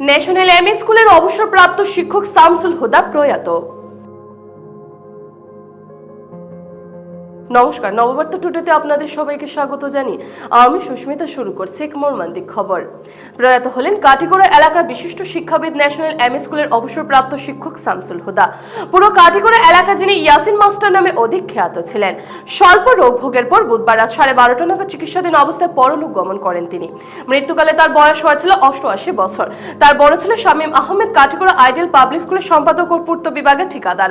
National MA স্কুলের অবসরপ্রাপ্ত শিক্ষক শামসুল হুদা প্রয়াত। নমস্কার, নববার্তা টুডেতে আপনাদের সবাইকে স্বাগত জানিয়ে আমি সুস্মিতা শুরু করছি এক মর্মান্তিক খবর। প্রয়াত হলেন কাটিগড়া এলাকার বিশিষ্ট শিক্ষাবিদ ন্যাশনাল এমএ স্কুলের অবসরপ্রাপ্ত শিক্ষক শামসুল হুদা। পুরো কাটিগড়া এলাকা যিনি ইয়াসিন মাস্টার নামে অধিক খ্যাত ছিলেন। স্বল্প রোগ ভোগের পর বুধবার রাত 12:30 নাগাদ চিকিৎসাধীন অবস্থায় পরলোক গমন করেন তিনি। মৃত্যুকালে তার বয়স হয়েছিল 88 বছর। তার বড় ছেলে শামীম আহমেদ কাটিগড়া আইডিয়াল পাবলিক স্কুলের সম্পাদক ও পূর্ত বিভাগের ঠিকাদার।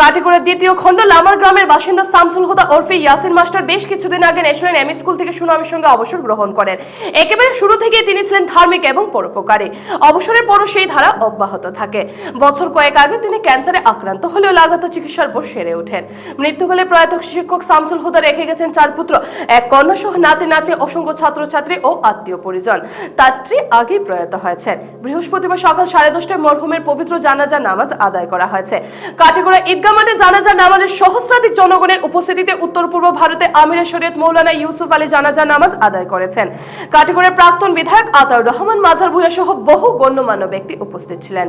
কাটিগড়া দ্বিতীয় খণ্ড লামার গ্রামের বাসিন্দা শামসুল হুদা ওরফে ইয়াসিন মাস্টার বেশ কিছুদিন আগে ন্যাশনাল এমএ স্কুল থেকে সুনামের সঙ্গে অবসর গ্রহণ করেন। একেবারে শুরু থেকে তিনি ছিলেন ধার্মিক এবং পরোপকারী। অবসরের পরও সেই ধারা অব্যাহত থাকে। বছর কয়েক আগে তিনি ক্যান্সারে আক্রান্ত হলেও লাগাতার চিকিৎসার পর সেরে ওঠেন। মৃত্যুকালে প্রয়াত শিক্ষক শামসুল হুদা রেখে গেছেন 4 পুত্র, এক কন্যা সহ নাতি নাতনি, অসংখ্য ছাত্রছাত্রী ও আত্মীয় পরিজন। তার স্ত্রী আগেই প্রয়াত হয়েছেন। বৃহস্পতিবার সকাল 10:30টায় মরহুমের পবিত্র জানাজা নামাজ আদায় করা হয়েছে। কাটিগড়া ঈদগাহ মাঠে জানাজা নামাজের সহস্রাধিক জনগণের উপস্থিতিতে উত্তর পূর্ব ভারতে আমিরের শরীয়ত মৌলানা ইউসুফ আলী জানাজা নামাজ আদায় করেছেন। কাটিগড়ার প্রাক্তন বিধায়ক আতাউর রহমান মাজার ভূঁইয়া সহ বহু গণ্যমান্য ব্যক্তি উপস্থিত ছিলেন।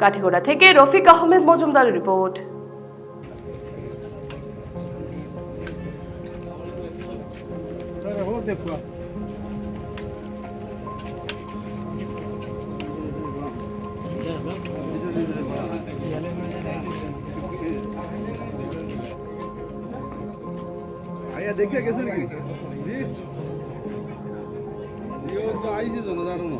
কাটিগড়া থেকে রফিক আহমেদ মজুমদারের রিপোর্ট। আয়া দেখে গেছে নাকি ইও তো আইছে তো না জানো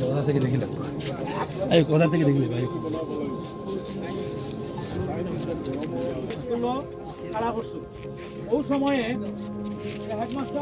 কোথা থেকে দেখি না, এই কোথা থেকে দেখলি ভাই? ও সময়ে হেডমাস্টার